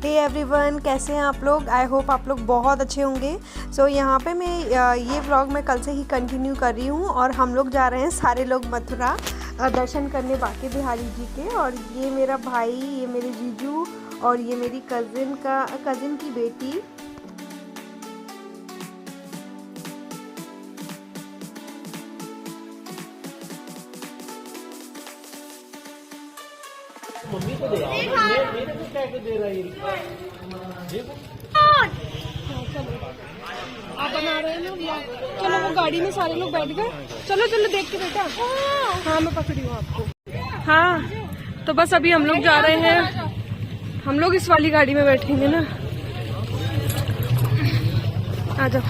Hey everyone, कैसे हैं आप लोग। आई होप आप लोग बहुत अच्छे होंगे। सो यहाँ पे मैं ये व्लॉग मैं कल से ही कंटिन्यू कर रही हूँ और हम लोग जा रहे हैं सारे लोग मथुरा दर्शन करने बांके बिहारी जी के। और ये मेरा भाई, ये मेरे जीजू और ये मेरी कज़िन की बेटी। मम्मी को दे रहा हूँ, मेरे को क्या दे रहा है। आप बना रहे हैं ना, चलो वो गाड़ी में सारे लोग बैठ गए। चलो चलो देख के बेटा। हाँ मैं पकड़ी हूँ आपको। हाँ तो बस अभी हम लोग जा रहे हैं। हम लोग इस वाली गाड़ी में बैठेंगे ना। आ जाओ।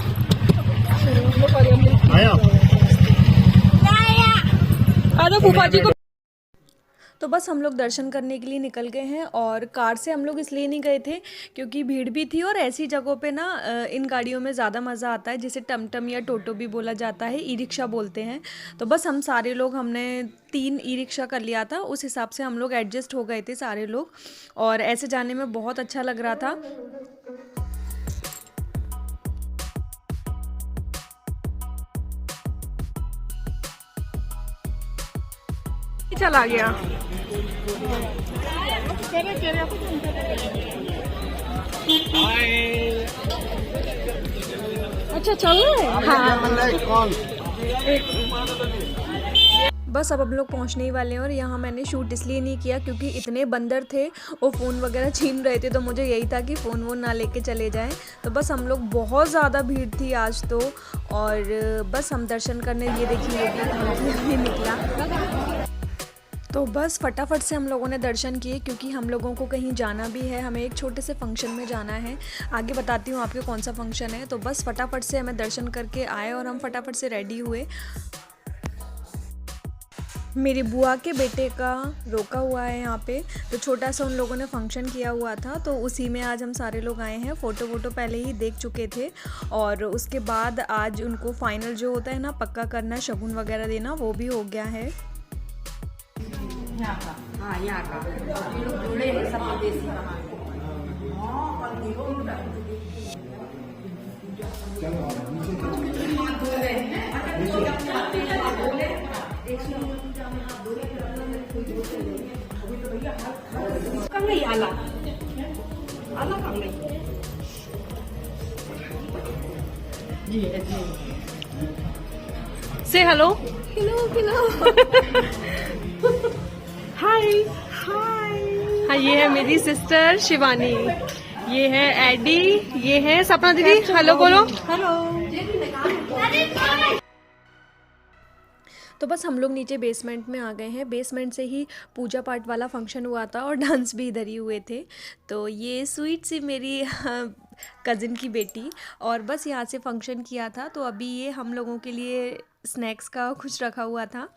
आ जाओ फूफा जी को। तो बस हम लोग दर्शन करने के लिए निकल गए हैं और कार से हम लोग इसलिए नहीं गए थे क्योंकि भीड़ भी थी और ऐसी जगहों पे ना इन गाड़ियों में ज़्यादा मज़ा आता है, जिसे टमटम या टोटो भी बोला जाता है, ई रिक्शा बोलते हैं। तो बस हम सारे लोग, हमने 3 ई रिक्शा कर लिया था, उस हिसाब से हम लोग एडजस्ट हो गए थे सारे लोग और ऐसे जाने में बहुत अच्छा लग रहा था। चला गया। अच्छा चल रहा है। हाँ बस अब हम लोग पहुंचने ही वाले हैं और यहाँ मैंने शूट इसलिए नहीं किया क्योंकि इतने बंदर थे, वो फ़ोन वगैरह छीन रहे थे, तो मुझे यही था कि फ़ोन वो ना लेके चले जाएं। तो बस हम लोग, बहुत ज़्यादा भीड़ थी आज तो, और बस हम दर्शन करने, ये देखिए निकला। तो बस फटाफट से हम लोगों ने दर्शन किए क्योंकि हम लोगों को कहीं जाना भी है, हमें एक छोटे से फंक्शन में जाना है। आगे बताती हूँ आपके कौन सा फंक्शन है। तो बस फटाफट से हमें दर्शन करके आए और हम फटाफट से रेडी हुए। मेरी बुआ के बेटे का रोका हुआ है यहाँ पे, तो छोटा सा उन लोगों ने फंक्शन किया हुआ था, तो उसी में आज हम सारे लोग आए हैं। फ़ोटो पहले ही देख चुके थे और उसके बाद आज उनको फाइनल जो होता है ना, पक्का करना, शगुन वगैरह देना, वो भी हो गया है। यहाँ का जुड़े हैं सब देसी आला आला से हेलो हाय हाय। हाँ ये है मेरी सिस्टर शिवानी, ये है एडी, ये है सपना दीदी। हेलो बोलो। हेलो। तो बस हम लोग नीचे बेसमेंट में आ गए हैं। बेसमेंट से ही पूजा पाठ वाला फंक्शन हुआ था और डांस भी इधर ही हुए थे। तो ये स्वीट सी मेरी कज़िन की बेटी, और बस यहाँ से फंक्शन किया था। तो अभी ये हम लोगों के लिए स्नैक्स का कुछ रखा हुआ था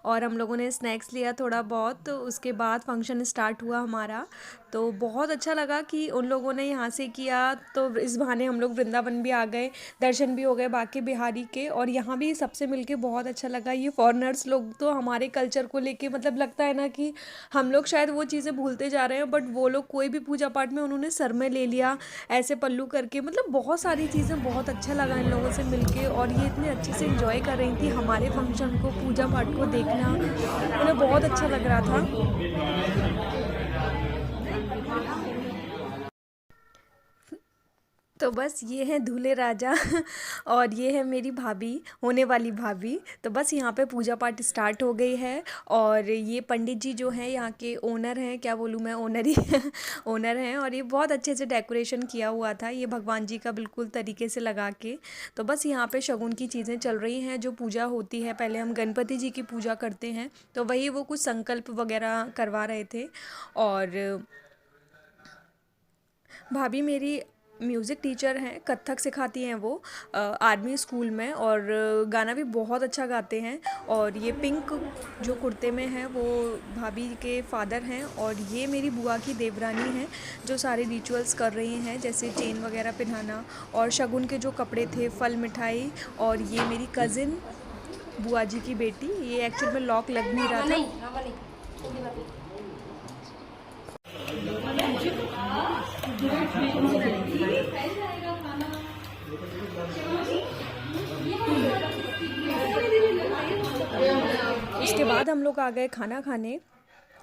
और हम लोगों ने स्नैक्स लिया थोड़ा बहुत। तो उसके बाद फंक्शन स्टार्ट हुआ हमारा। तो बहुत अच्छा लगा कि उन लोगों ने यहाँ से किया, तो इस बहाने हम लोग वृंदावन भी आ गए, दर्शन भी हो गए बांके बिहारी के, और यहाँ भी सबसे मिलके बहुत अच्छा लगा। ये फॉरेनर्स लोग तो हमारे कल्चर को लेके, मतलब लगता है ना कि हम लोग शायद वो चीज़ें भूलते जा रहे हैं, बट वो लोग कोई भी पूजा पाठ में उन्होंने सर में ले लिया ऐसे पल्लू करके, मतलब बहुत सारी चीज़ें, बहुत अच्छा लगा इन लोगों से मिलके। और ये इतने अच्छे से एंजॉय कर रही थी हमारे फंक्शन को, पूजा पाठ को देखना, उन्हें बहुत अच्छा लग रहा था। तो बस ये है दूल्हे राजा और ये है मेरी भाभी, होने वाली भाभी। तो बस यहाँ पे पूजा पाठ स्टार्ट हो गई है और ये पंडित जी जो हैं यहाँ के ओनर हैं, क्या बोलूँ मैं, ओनर ही ओनर हैं। और ये बहुत अच्छे से डेकोरेशन किया हुआ था, ये भगवान जी का बिल्कुल तरीके से लगा के। तो बस यहाँ पे शगुन की चीज़ें चल रही हैं, जो पूजा होती है, पहले हम गणपति जी की पूजा करते हैं, तो वही वो कुछ संकल्प वगैरह करवा रहे थे। और भाभी मेरी म्यूज़िक टीचर हैं, कथक सिखाती हैं वो आर्मी स्कूल में, और गाना भी बहुत अच्छा गाते हैं। और ये पिंक जो कुर्ते में है वो भाभी के फादर हैं, और ये मेरी बुआ की देवरानी हैं जो सारे रिचुअल्स कर रही हैं, जैसे चेन वगैरह पहनाना और शगुन के जो कपड़े थे, फल मिठाई। और ये मेरी कज़िन बुआ जी की बेटी, ये एक्चुअल में लॉक लग नहीं रहा था। उसके बाद हम लोग आ गए खाना खाने,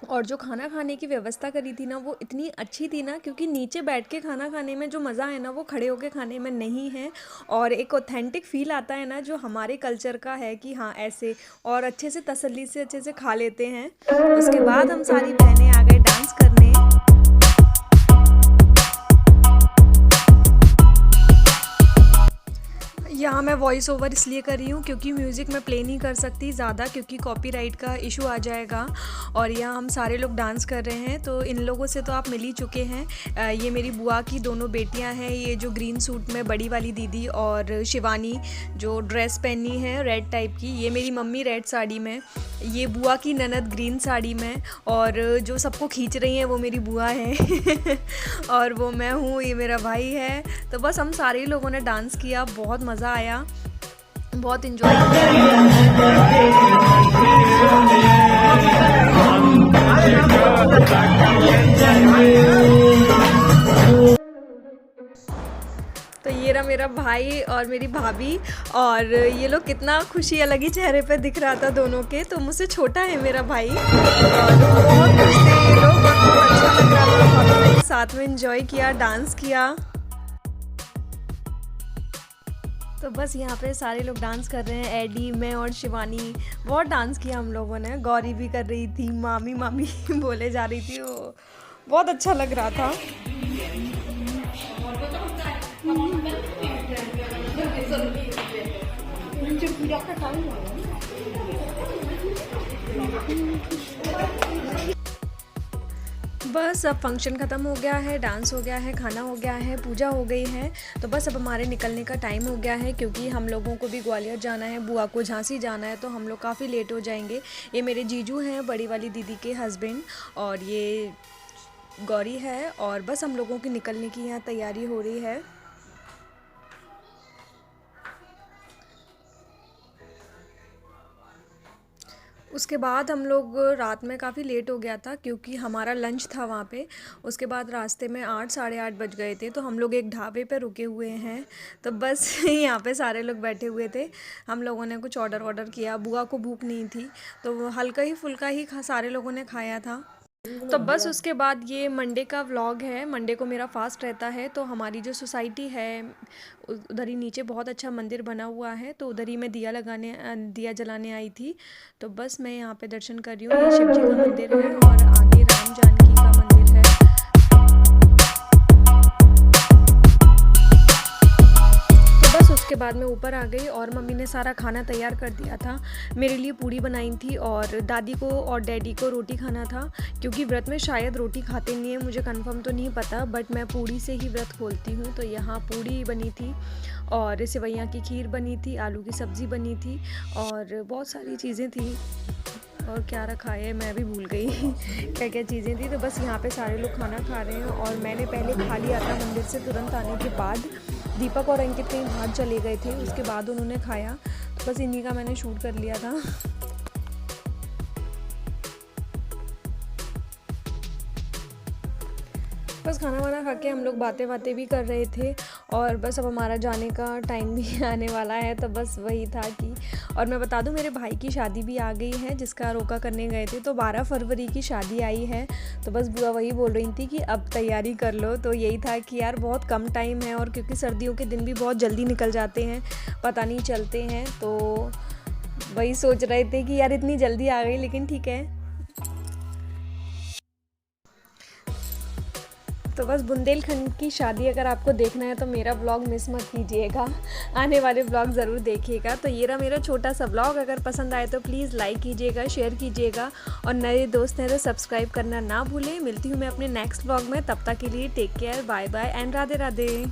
और जो खाना खाने की व्यवस्था करी थी ना वो इतनी अच्छी थी ना, क्योंकि नीचे बैठ के खाना खाने में जो मज़ा है ना वो खड़े होके खाने में नहीं है, और एक ऑथेंटिक फील आता है ना जो हमारे कल्चर का है कि हाँ ऐसे, और अच्छे से तसल्ली से अच्छे से खा लेते हैं। उसके बाद हम सारी बहनें आ गए डांस करने। यहाँ मैं वॉइस ओवर इसलिए कर रही हूँ क्योंकि म्यूज़िक मैं प्ले नहीं कर सकती ज़्यादा, क्योंकि कॉपीराइट का इशू आ जाएगा। और यहाँ हम सारे लोग डांस कर रहे हैं। तो इन लोगों से तो आप मिल ही चुके हैं। ये मेरी बुआ की दोनों बेटियाँ हैं, ये जो ग्रीन सूट में बड़ी वाली दीदी, और शिवानी जो ड्रेस पहनी है रेड टाइप की, ये मेरी मम्मी रेड साड़ी में, ये बुआ की ननद ग्रीन साड़ी में, और जो सबको खींच रही हैं वो मेरी बुआ है और वो मैं हूँ, ये मेरा भाई है। तो बस हम सारे लोगों ने डांस किया, बहुत मज़ा आया, बहुत इंजॉय तो ये रहा मेरा भाई और मेरी भाभी, और ये लोग कितना खुशी अलग ही चेहरे पे दिख रहा था दोनों के। तो मुझसे छोटा है मेरा भाई, और बहुत खुश थे ये लोग, बहुत अच्छा लग रहा था। भाभी ने साथ में एंजॉय किया, डांस किया। तो बस यहाँ पे सारे लोग डांस कर रहे हैं, एडी, मैं और शिवानी, बहुत डांस किया हम लोगों ने। गौरी भी कर रही थी, मामी मामी बोले जा रही थी, वो बहुत अच्छा लग रहा था। बस अब फंक्शन ख़त्म हो गया है, डांस हो गया है, खाना हो गया है, पूजा हो गई है। तो बस अब हमारे निकलने का टाइम हो गया है, क्योंकि हम लोगों को भी ग्वालियर जाना है, बुआ को झांसी जाना है, तो हम लोग काफ़ी लेट हो जाएंगे। ये मेरे जीजू हैं, बड़ी वाली दीदी के हस्बैंड, और ये गौरी है, और बस हम लोगों की निकलने की यहाँ तैयारी हो रही है। उसके बाद हम लोग रात में काफ़ी लेट हो गया था, क्योंकि हमारा लंच था वहाँ पे। उसके बाद रास्ते में 8 साढ़े 8 बज गए थे, तो हम लोग एक ढाबे पे रुके हुए हैं। तो बस यहाँ पे सारे लोग बैठे हुए थे, हम लोगों ने कुछ ऑर्डर किया। बुआ को भूख नहीं थी, तो हल्का ही फुल्का ही सारे लोगों ने खाया था। तो बस उसके बाद ये मंडे का व्लॉग है। मंडे को मेरा फास्ट रहता है, तो हमारी जो सोसाइटी है उधर ही नीचे बहुत अच्छा मंदिर बना हुआ है, तो उधर ही मैं दिया जलाने आई थी। तो बस मैं यहाँ पे दर्शन कर रही हूँ। ये शिव जी का मंदिर है, और आगे राम जानकी का मंदिर है। उसके बाद मैं ऊपर आ गई, और मम्मी ने सारा खाना तैयार कर दिया था। मेरे लिए पूड़ी बनाई थी, और दादी को और डैडी को रोटी खाना था, क्योंकि व्रत में शायद रोटी खाते नहीं है, मुझे कंफर्म तो नहीं पता, बट मैं पूड़ी से ही व्रत खोलती हूँ। तो यहाँ पूड़ी बनी थी, और सेवैयाँ की खीर बनी थी, आलू की सब्ज़ी बनी थी, और बहुत सारी चीज़ें थी, और क्या रखा है मैं भी भूल गई क्या क्या चीज़ें थी। तो बस यहाँ पे सारे लोग खाना खा रहे हैं, और मैंने पहले खा लिया था मंदिर से तुरंत आने के बाद। दीपक और अंकित कहीं बाहर चले गए थे, उसके बाद उन्होंने खाया, तो बस इन्हीं का मैंने शूट कर लिया था। बस खाना वाना खा के हम लोग बातें भी कर रहे थे, और बस अब हमारा जाने का टाइम भी आने वाला है। तो बस वही था कि, और मैं बता दूं मेरे भाई की शादी भी आ गई है, जिसका रोका करने गए थे, तो 12 फरवरी की शादी आई है। तो बस बुआ वही बोल रही थी कि अब तैयारी कर लो। तो यही था कि यार बहुत कम टाइम है, और क्योंकि सर्दियों के दिन भी बहुत जल्दी निकल जाते हैं, पता नहीं चलते हैं। तो वही सोच रहे थे कि यार इतनी जल्दी आ गई, लेकिन ठीक है। तो बस बुंदेलखंड की शादी अगर आपको देखना है तो मेरा व्लॉग मिस मत कीजिएगा, आने वाले व्लॉग ज़रूर देखिएगा। तो ये रहा मेरा छोटा सा व्लॉग, अगर पसंद आए तो प्लीज़ लाइक कीजिएगा, शेयर कीजिएगा, और नए दोस्त हैं तो सब्सक्राइब करना ना भूलें। मिलती हूँ मैं अपने नेक्स्ट व्लॉग में, तब तक के लिए take care, bye bye and Radhe Radhe.